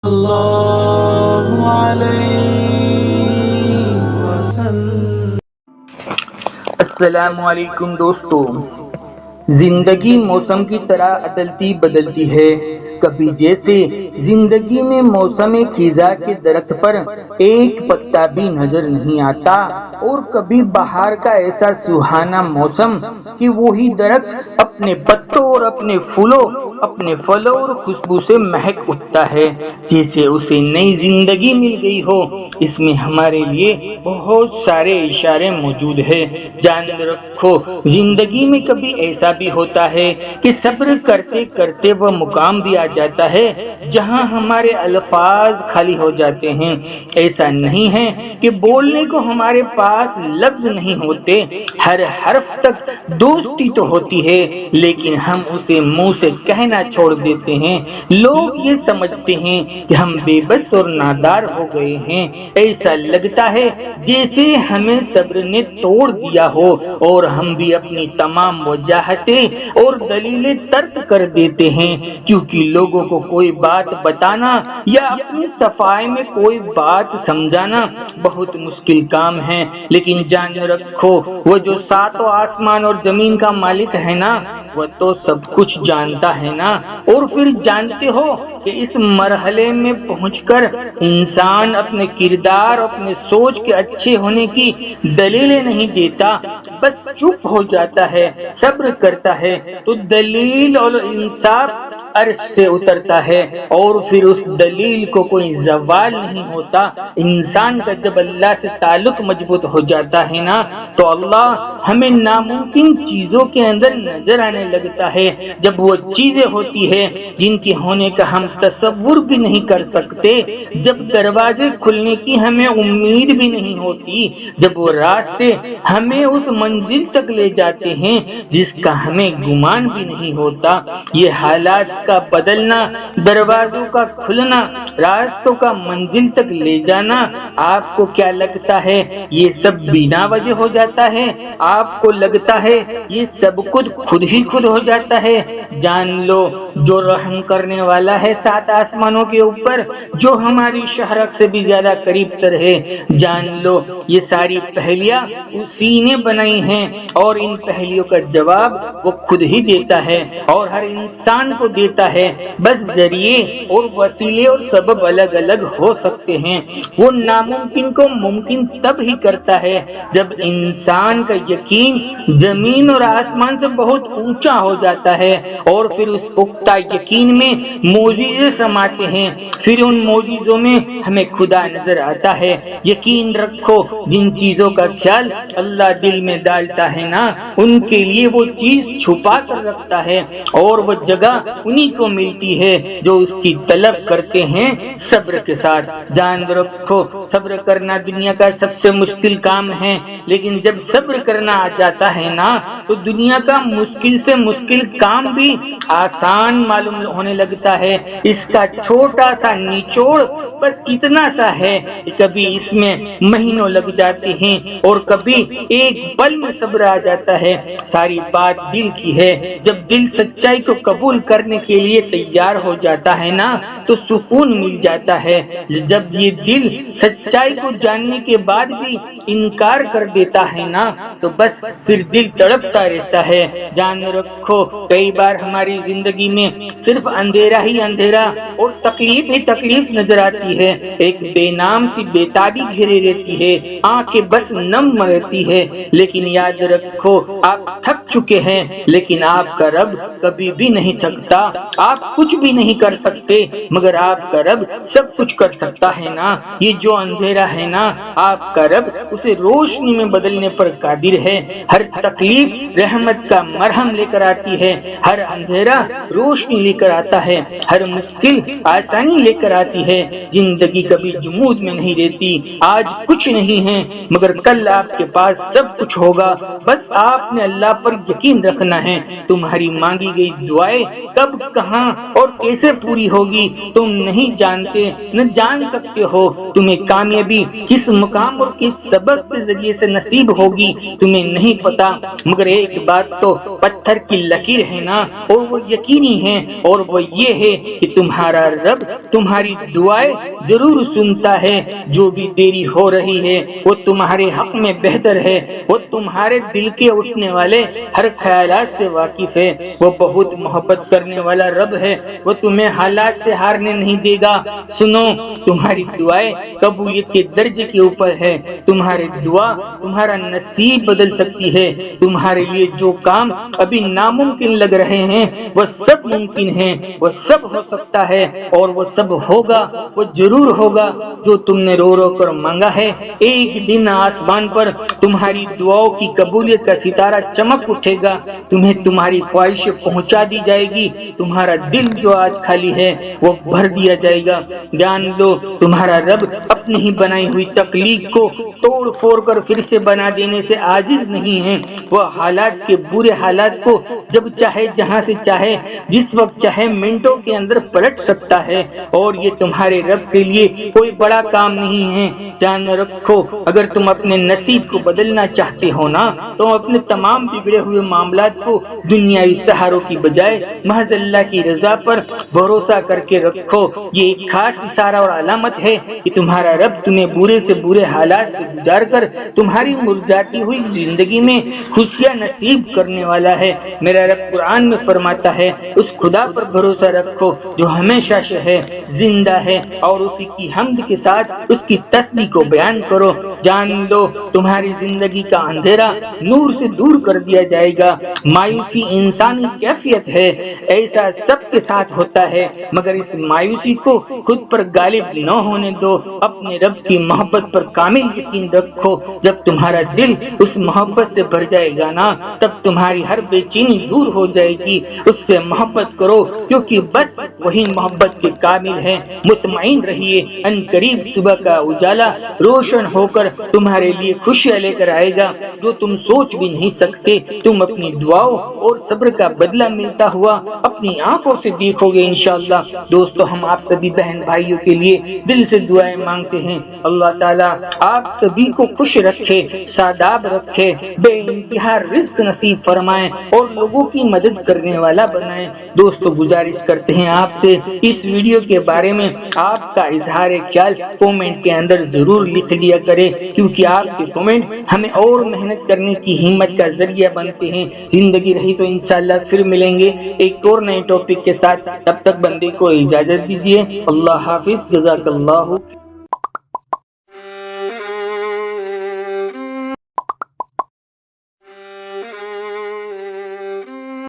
اللہ علیہ وسلم۔ السلام علیکم دوستو، زندگی موسم کی طرح عدلتی بدلتی ہے۔ کبھی جیسے زندگی میں موسم خزاں کے درخت پر ایک پتا بھی نظر نہیں آتا، اور کبھی بہار کا ایسا سہانا موسم کہ وہی درخت اپنے پتوں اور اپنے پھولوں، اپنے پھلوں اور خوشبو سے مہک اٹھتا ہے جیسے اسے نئی زندگی مل گئی ہو۔ اس میں ہمارے لیے بہت سارے اشارے موجود ہیں۔ جان رکھو، زندگی میں کبھی ایسا بھی ہوتا ہے کہ صبر کرتے کرتے وہ مقام بھی آ جاتا ہے جہاں ہمارے الفاظ خالی ہو جاتے ہیں۔ ایسا نہیں ہے کہ بولنے کو ہمارے پاس لفظ نہیں ہوتے، ہر حرف تک دوستی تو ہوتی ہے، لیکن ہم اسے منہ سے کہنا چھوڑ دیتے ہیں۔ لوگ یہ سمجھتے ہیں کہ ہم بے بس اور نادار ہو گئے ہیں۔ ایسا لگتا ہے جیسے ہمیں صبر نے توڑ دیا ہو، اور ہم بھی اپنی تمام وجاہتیں اور دلیلیں ترک کر دیتے ہیں، کیونکہ لوگوں کو کوئی بات بتانا یا اپنی صفائی میں کوئی بات سمجھانا بہت مشکل کام ہے۔ لیکن جان رکھو، وہ جو ساتوں آسمان اور زمین کا مالک ہے نا، وہ تو سب کچھ جانتا ہے نا۔ اور پھر جانتے ہو کہ اس مرحلے میں پہنچ کر انسان اپنے کردار، اپنے سوچ کے اچھے ہونے کی دلیلیں نہیں دیتا، بس چپ ہو جاتا ہے۔ صبر کرتا ہے تو دلیل اور انصاف عرش سے اترتا ہے، اور پھر اس دلیل کو کوئی زوال نہیں ہوتا۔ انسان کا جب اللہ سے تعلق مضبوط ہو جاتا ہے نا، تو اللہ ہمیں ناممکن چیزوں کے اندر نظر آنے لگتا ہے۔ جب وہ چیزیں ہوتی ہیں جن کے ہونے کا ہم تصور بھی نہیں کر سکتے، جب دروازے کھلنے کی ہمیں امید بھی نہیں ہوتی، جب وہ راستے ہمیں اس منزل تک لے جاتے ہیں جس کا ہمیں گمان بھی نہیں ہوتا، یہ حالات کا بدلنا، دروازوں کا کھلنا، راستوں کا منزل تک لے جانا، آپ کو کیا لگتا ہے یہ سب بنا وجہ ہو جاتا ہے؟ آپ کو لگتا ہے یہ سب کچھ خود ہی خود ہو جاتا ہے؟ جان لو، جو رحم کرنے والا ہے سات آسمانوں کے اوپر، جو ہماری شہرک سے بھی زیادہ قریب تر ہے، جان لو یہ ساری پہلیاں اسی نے بنائی ہیں، اور ان پہلیوں کا جواب وہ خود ہی دیتا ہے، اور ہر انسان کو دیتا ہے۔ بس ذریعے اور وسیلے اور سبب الگ الگ ہو سکتے ہیں۔ وہ ناممکن کو ممکن تب ہی کرتا ہے جب انسان کا یقین زمین اور آسمان سے بہت اونچا ہو جاتا ہے، اور پھر اس پختہ یقین میں معجزے سماتے ہیں۔ پھر ان معجزوں میں ہمیں خدا نظر آتا ہے۔ یقین رکھو، جن چیزوں کا خیال اللہ دل میں ڈالتا ہے نا، ان کے لیے وہ چیز چھپا کر رکھتا ہے، اور وہ جگہ انہی کو ملتی ہے جو اس کی طلب کرتے ہیں صبر کے ساتھ۔ جان رکھو، صبر کرنا دنیا کا سب سے مشکل کام ہے، لیکن جب صبر کرنا آ جاتا ہے نا، تو دنیا کا مشکل سے مشکل کام بھی آسان معلوم ہونے لگتا ہے۔ اس کا چھوٹا سا نچوڑ بس اتنا سا ہے کہ کبھی اس میں مہینوں لگ جاتے ہیں، اور کبھی ایک پل میں صبر آ جاتا ہے۔ ساری بات دل کی ہے۔ جب دل سچائی کو قبول کرنے کے لیے تیار ہو جاتا ہے نا، تو سکون مل جاتا ہے۔ جب یہ دل سچائی کو جاننے کے بعد بھی انکار کر دیتا ہے نا، تو بس پھر دل تڑپتا رہتا ہے۔ جان رکھو، کئی بار ہماری زندگی میں صرف اندھیرا ہی اندھیرا اور تکلیف ہی تکلیف نظر آتی ہے۔ ایک بے نام سی بےتابی گھیری رہتی ہے، آنکھیں بس نم رہتی ہے۔ لیکن یاد رکھو، آپ تھک چکے ہیں، لیکن آپ کا رب کبھی بھی نہیں تھکتا۔ آپ کچھ بھی نہیں کر سکتے، مگر آپ کا رب سب کچھ کر سکتا ہے نا۔ یہ جو اندھیرا ہے نا، آپ کا رب اسے روشنی میں بدلنے پر قادر ہے۔ ہر تکلیف رحمت کا مرہم لے کر آتی ہے، ہر اندھیرا روشنی لے کر آتا ہے، ہر مشکل آسانی لے کر آتی ہے۔ زندگی کبھی جمود میں نہیں رہتی۔ آج کچھ نہیں ہے، مگر کل آپ کے پاس سب کچھ ہوگا۔ بس آپ نے اللہ پر یقین رکھنا ہے۔ تمہاری مانگی گئی دعائیں کب کہاں اور کیسے پوری ہوگی تم نہیں جانتے نہ جان سکتے ہو۔ تمہیں کامیابی کس مقام اور کس سبق کے ذریعے سے نصیب ہوگی تمہیں نہیں پتا، مگر ایک بات تو پتھر کی لکیر ہے نا، اور وہ یقینی ہے، اور وہ یہ ہے کہ تمہارا رب تمہاری دعائیں ضرور سنتا ہے۔ جو بھی دیری ہو رہی ہے وہ تمہارے حق میں بہتر ہے، وہ تمہارے دل کے اٹھنے والے ہر خیالات سے واقف ہے، وہ بہت محبت کرنے والا رب ہے، وہ تمہیں حالات سے ہارنے نہیں دے گا۔ سنو، تمہاری دعائیں قبولیت کے درجے کے اوپر ہے، تمہاری دعا تمہارا نصیب بدل سکتی ہے۔ تمہارے لیے جو کام ابھی ناممکن لگ رہے ہیں وہ سب ممکن ہیں، وہ سب ہو سکتا ہے، اور وہ سب ہوگا، وہ ضرور ہوگا جو تم نے رو رو کر مانگا ہے۔ ایک دن آسمان پر تمہاری دعاؤں کی قبولیت کا ستارہ چمک اٹھے گا، تمہیں تمہاری خواہشیں پہنچا دی جائے گی، تمہارا دل جو آج خالی ہے وہ بھر دیا جائے گا۔ جان لو تمہارا رب اپنی ہی بنائی ہوئی تخلیق کو توڑ پھوڑ کر پھر سے بنا دینے سے عاجز نہیں ہے۔ وہ حالات کے برے حالات کو جب چاہے جہاں سے چاہے جس وقت چاہے منٹوں کے اندر پلٹ سکتا ہے، اور یہ تمہارے رب کے لیے کوئی بڑا کام نہیں ہے۔ جان رکھو، اگر تم اپنے نصیب کو بدلنا چاہتے ہو نا، تو اپنے تمام بگڑے ہوئے معاملات کو دنیاوی سہاروں کی بجائے محض اللہ کی رضا پر بھروسہ کر کے رکھو۔ یہ ایک خاص اشارہ اور علامت ہے کہ تمہارا رب تمہیں برے سے برے حالات سے گزار کر تمہاری مرجھاتی ہوئی زندگی میں خوشیاں نصیب کرنے والا ہے۔ میرا رب قرآن میں فرماتا ہے، اس خدا پر بھروسہ رکھو جو ہمیشہ سے ہے، زندہ ہے، اور اسی کی حمد کے ساتھ اس کی تسبیح کو بیان کرو۔ جان لو تمہاری زندگی کا اندھیرا نور سے دور کر دیا جائے گا۔ مایوسی انسانی کیفیت ہے، ایسا سب کے ساتھ ہوتا ہے، مگر اس مایوسی کو خود پر غالب نہ ہونے دو، اپنے رب کی محبت پر کامل یقین رکھو۔ جب تمہارا دل اس محبت سے بھر جائے گا نا، تب تمہاری ہر بے چینی دور ہو جائے گی۔ اس سے محبت کرو، کیونکہ بس وہی محبت کے قابل ہے۔ مطمئن رہیے، ان قریب صبح کا اجالا روشن ہو کر تمہارے لیے خوشیاں لے کر آئے گا جو تم سوچ بھی نہیں سکتے۔ تم اپنی دعاؤں اور صبر کا بدلہ ملتا ہوا اپنی آنکھوں سے دیکھو گے انشاءاللہ۔ دوستو، ہم آپ سبھی بہن بھائیوں کے لیے دل سے دعائیں مانگتے ہیں، اللہ تعالیٰ آپ سبھی کو خوش رکھے، شاداب رکھے، بے انتہا رزق نصیب فرمائیں، اور لوگوں کی مدد کرنے والا بنائیں۔ دوستو، گزارش کرتے ہیں آپ سے اس ویڈیو کے بارے میں آپ کا اظہار خیال کومنٹ کے اندر ضرور لکھ دیا کرے، کیونکہ آپ کے کومنٹ ہمیں اور محنت کرنے کی ہمت کا ذریعہ بنتے ہیں۔ زندگی رہی تو انشاءاللہ پھر ملیں گے ایک اور نئے ٹاپک کے ساتھ، تب تک بندے کو اجازت دیجیے۔ اللہ حافظ، جزاک اللہ۔